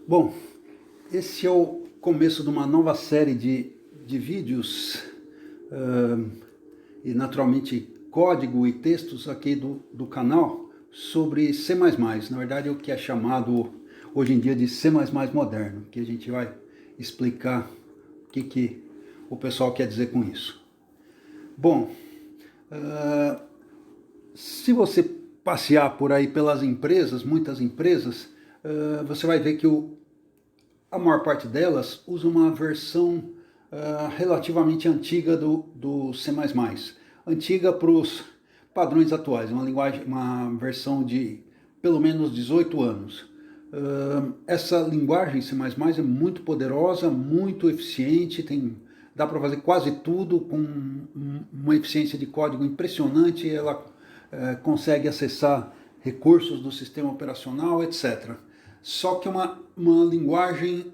Bom, esse é o começo de uma nova série de vídeos e naturalmente código e textos aqui do canal sobre C++, na verdade o que é chamado hoje em dia de C++ moderno, que a gente vai explicar o que o pessoal quer dizer com isso. Bom, se você passear por aí pelas empresas, muitas empresas, você vai ver que a maior parte delas usa uma versão relativamente antiga do C++. Antiga para os padrões atuais, uma versão de pelo menos 18 anos. Essa linguagem C++ é muito poderosa, muito eficiente, dá para fazer quase tudo com uma eficiência de código impressionante, ela consegue acessar recursos do sistema operacional, etc. Só que é uma linguagem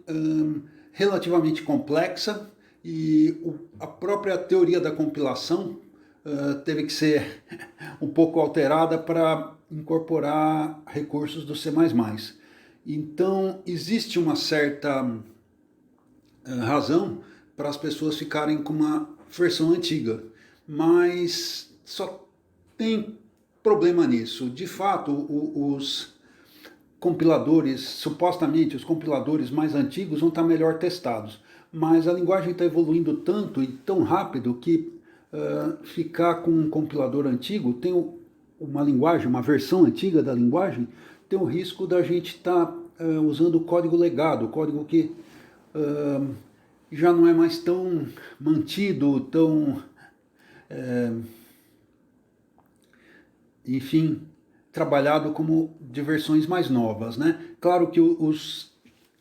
relativamente complexa e a própria teoria da compilação teve que ser um pouco alterada para incorporar recursos do C++. Então, existe uma certa razão para as pessoas ficarem com uma versão antiga, mas só tem problema nisso. De fato, os compiladores, supostamente os compiladores mais antigos vão estar melhor testados, mas a linguagem está evoluindo tanto e tão rápido que ficar com um compilador antigo, tem uma versão antiga da linguagem, tem o risco da gente estar usando o código legado, o código que já não é mais tão mantido, tão enfim, trabalhado como de versões mais novas, né? Claro que os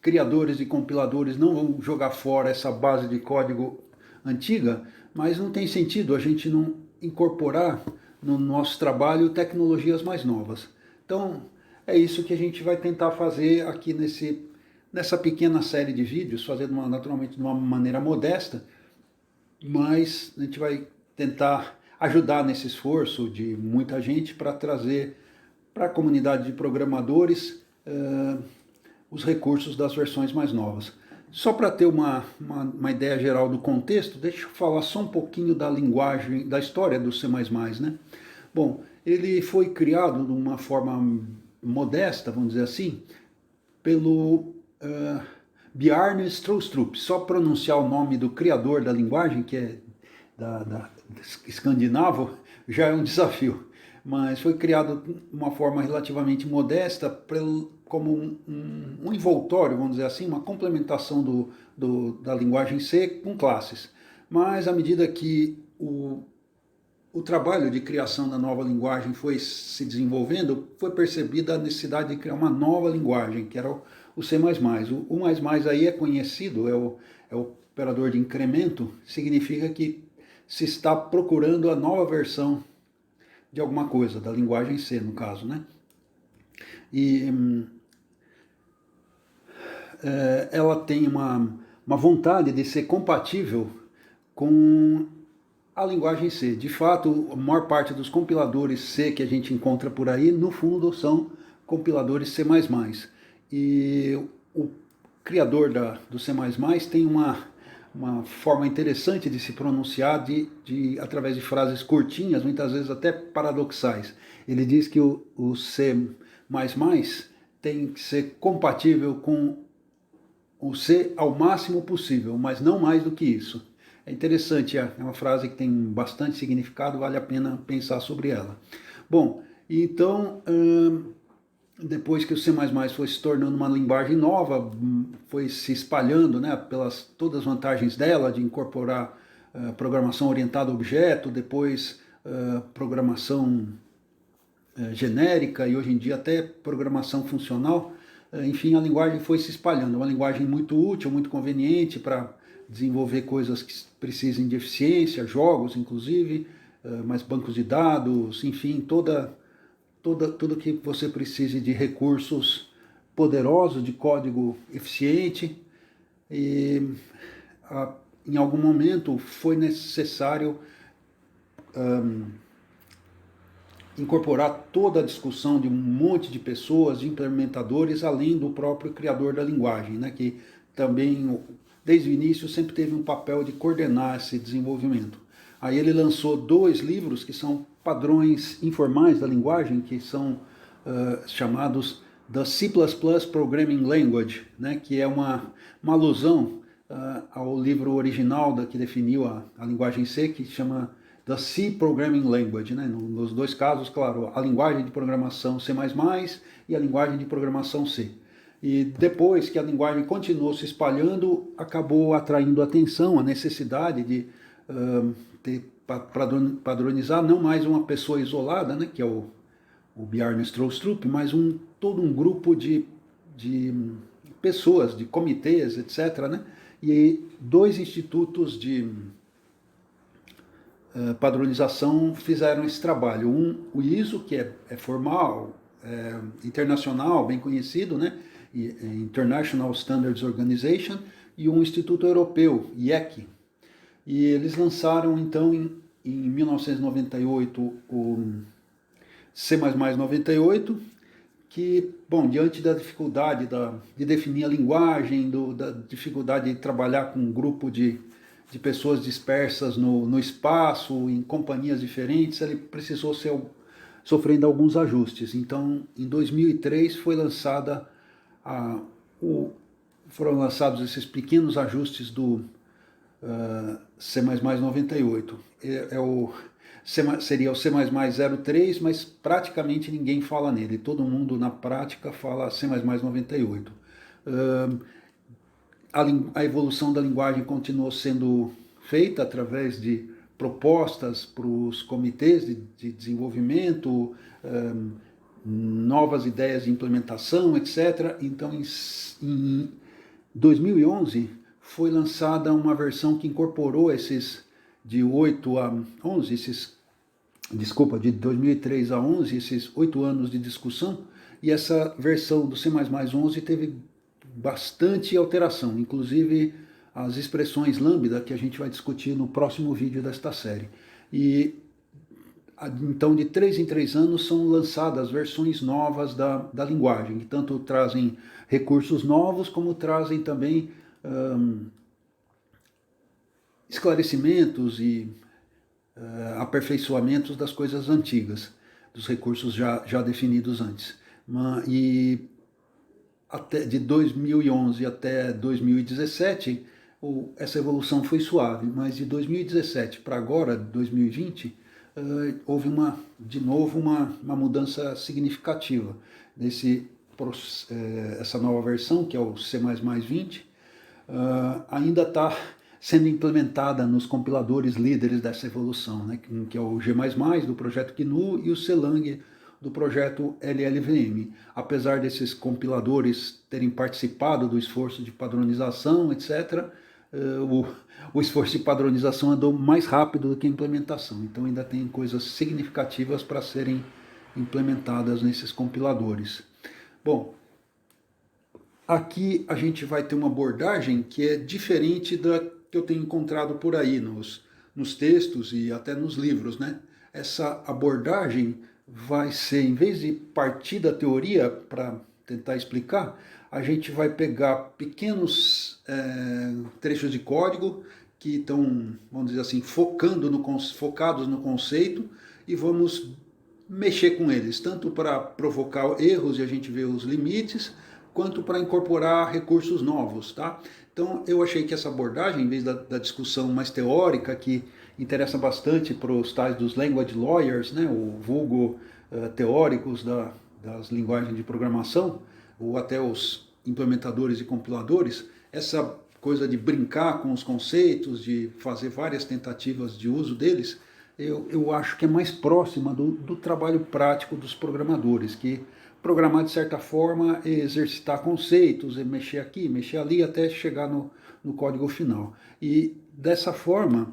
criadores e compiladores não vão jogar fora essa base de código antiga, mas não tem sentido a gente não incorporar no nosso trabalho tecnologias mais novas. Então, é isso que a gente vai tentar fazer aqui nessa pequena série de vídeos, fazendo naturalmente de uma maneira modesta, mas a gente vai tentar ajudar nesse esforço de muita gente para trazer para a comunidade de programadores os recursos das versões mais novas. Só para ter uma ideia geral do contexto, deixa eu falar só um pouquinho da linguagem, da história do C++, né? Bom, ele foi criado de uma forma modesta, vamos dizer assim, pelo Bjarne Stroustrup. Só pronunciar o nome do criador da linguagem, que é escandinavo, já é um desafio. Mas foi criado de uma forma relativamente modesta, como um envoltório, vamos dizer assim, uma complementação da linguagem C com classes. Mas à medida que o trabalho de criação da nova linguagem foi se desenvolvendo, foi percebida a necessidade de criar uma nova linguagem, que era o C++. O mais aí é conhecido, é o operador de incremento, significa que se está procurando a nova versão de alguma coisa, da linguagem C, no caso, né? E ela tem uma vontade de ser compatível com a linguagem C. De fato, a maior parte dos compiladores C que a gente encontra por aí, no fundo, são compiladores C++. E o criador do C++ tem uma forma interessante de se pronunciar através de frases curtinhas, muitas vezes até paradoxais. Ele diz que o C++ tem que ser compatível com o C ao máximo possível, mas não mais do que isso. É interessante, é uma frase que tem bastante significado, vale a pena pensar sobre ela. Bom, então, depois que o C++ foi se tornando uma linguagem nova, foi se espalhando, né, pelas todas as vantagens dela, de incorporar programação orientada a objeto, depois programação genérica e hoje em dia até programação funcional. Enfim, a linguagem foi se espalhando. É uma linguagem muito útil, muito conveniente para desenvolver coisas que precisem de eficiência, jogos inclusive, mas bancos de dados, enfim, tudo que você precise de recursos poderosos, de código eficiente. E em algum momento foi necessário incorporar toda a discussão de um monte de pessoas, de implementadores, além do próprio criador da linguagem, né, que também, desde o início, sempre teve um papel de coordenar esse desenvolvimento. Aí ele lançou 2 livros que são padrões informais da linguagem, que são chamados The C++ Programming Language, né, que é uma alusão ao livro original que definiu a linguagem C, que chama The C Programming Language, né? Nos 2 casos, claro, a linguagem de programação C++ e a linguagem de programação C. E depois que a linguagem continuou se espalhando, acabou atraindo atenção a necessidade de padronizar não mais uma pessoa isolada, né, que é o Bjarne Stroustrup, mas todo um grupo de pessoas, de comitês, etc., né? E 2 institutos de padronização fizeram esse trabalho. O ISO, que é formal, internacional, bem conhecido, né? International Standards Organization, e um instituto europeu, IEC. E eles lançaram, então, em 1998, o C++ 98, que, bom, diante da dificuldade de definir a linguagem, da dificuldade de trabalhar com um grupo de pessoas dispersas no espaço, em companhias diferentes, ele precisou sofrendo alguns ajustes. Então, em 2003 foram lançados esses pequenos ajustes do C++ 98. Seria o C++ 03, mas praticamente ninguém fala nele. Todo mundo na prática fala C++ 98. A evolução da linguagem continuou sendo feita através de propostas para os comitês de desenvolvimento, novas ideias de implementação, etc. Então, em 2011, foi lançada uma versão que incorporou esses de 8 a 11, de 2003 a 11, esses 8 anos de discussão, e essa versão do C++ 11 teve bastante alteração, inclusive as expressões lambda, que a gente vai discutir no próximo vídeo desta série. E então, de 3 em 3 anos são lançadas versões novas da linguagem, que tanto trazem recursos novos, como trazem também esclarecimentos e aperfeiçoamentos das coisas antigas, dos recursos já definidos antes. E de 2011 até 2017, essa evolução foi suave, mas de 2017 para agora, 2020, houve de novo uma mudança significativa. Essa nova versão, que é o C++ 20, ainda está sendo implementada nos compiladores líderes dessa evolução, né, que é o G++, do projeto GNU, e o CLang, do projeto LLVM. Apesar desses compiladores terem participado do esforço de padronização, etc., o esforço de padronização andou mais rápido do que a implementação. Então ainda tem coisas significativas para serem implementadas nesses compiladores. Bom, aqui a gente vai ter uma abordagem que é diferente da que eu tenho encontrado por aí nos textos e até nos livros, né? Essa abordagem vai ser, em vez de partir da teoria para tentar explicar, a gente vai pegar pequenos trechos de código que estão, vamos dizer assim, focados no conceito, e vamos mexer com eles, tanto para provocar erros e a gente ver os limites, quanto para incorporar recursos novos, tá? Então eu achei que essa abordagem, em vez da discussão mais teórica, que interessa bastante para os tais dos language lawyers, né, o vulgo teóricos das linguagens de programação, ou até os implementadores e compiladores, essa coisa de brincar com os conceitos, de fazer várias tentativas de uso deles, eu acho que é mais próxima do trabalho prático dos programadores, que programar de certa forma é exercitar conceitos, é mexer aqui, mexer ali, até chegar no código final. E dessa forma,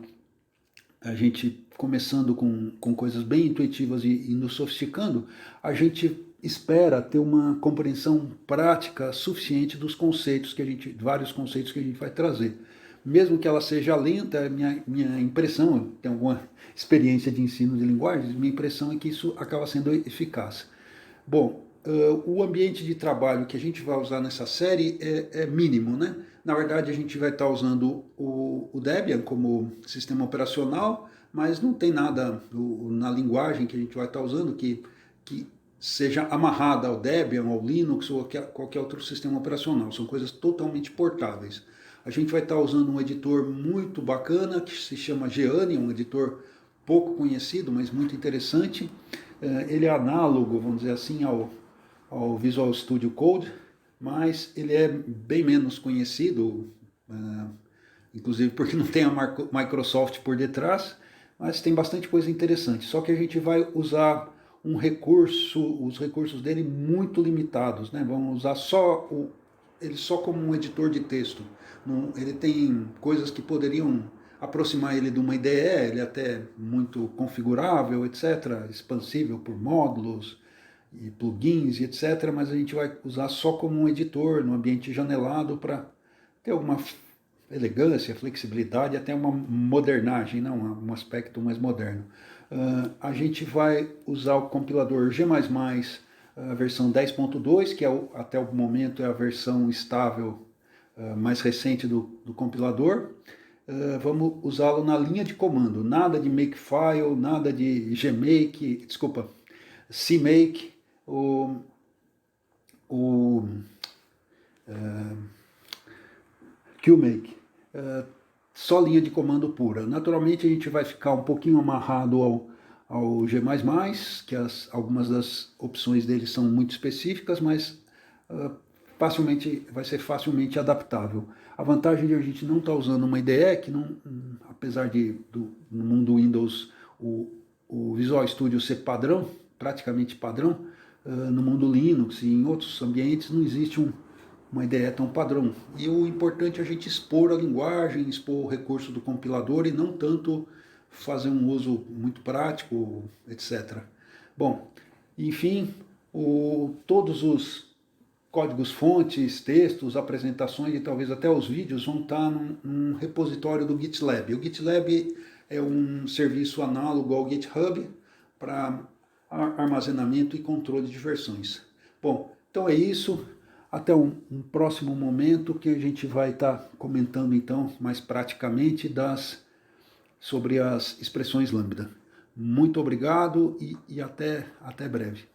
a gente começando com coisas bem intuitivas e indo sofisticando, a gente espera ter uma compreensão prática suficiente dos conceitos vários conceitos que a gente vai trazer. mesmo que ela seja lenta, minha impressão, eu tenho alguma experiência de ensino de linguagens, minha impressão é que isso acaba sendo eficaz. Bom, o ambiente de trabalho que a gente vai usar nessa série é mínimo, né? Na verdade, a gente vai estar usando o Debian como sistema operacional, mas não tem nada na linguagem que a gente vai estar usando que seja amarrada ao Debian, ao Linux ou qualquer outro sistema operacional. São coisas totalmente portáveis. A gente vai estar usando um editor muito bacana que se chama Geane, um editor pouco conhecido, mas muito interessante. Ele é análogo, vamos dizer assim, ao Visual Studio Code, mas ele é bem menos conhecido, inclusive porque não tem a Microsoft por detrás, mas tem bastante coisa interessante. Só que a gente vai usar um recurso, os recursos dele muito limitados, né? Vamos usar ele só como um editor de texto. Ele tem coisas que poderiam aproximar ele de uma IDE, ele é até muito configurável, etc., expansível por módulos e plugins e etc., mas a gente vai usar só como um editor no ambiente janelado para ter alguma elegância, flexibilidade, até uma modernagem, não, um aspecto mais moderno. A gente vai usar o compilador G++, a versão 10.2, que até o momento é a versão estável mais recente do compilador. Vamos usá-lo na linha de comando, nada de makefile, nada de gmake, desculpa, cmake, qmake, só linha de comando pura. Naturalmente a gente vai ficar um pouquinho amarrado ao G++, que algumas das opções dele são muito específicas, mas vai ser facilmente adaptável. A vantagem de a gente não estar usando uma IDE, que não, apesar no mundo Windows o Visual Studio ser padrão, praticamente padrão, no mundo Linux e em outros ambientes não existe uma IDE tão padrão. E o importante é a gente expor a linguagem, expor o recurso do compilador e não tanto fazer um uso muito prático, etc. Bom, enfim, todos os códigos fontes, textos, apresentações e talvez até os vídeos vão estar num repositório do GitLab. O GitLab é um serviço análogo ao GitHub para armazenamento e controle de versões. Bom, então é isso. Até um próximo momento que a gente vai estar comentando então mais praticamente sobre as expressões lambda. Muito obrigado e até breve.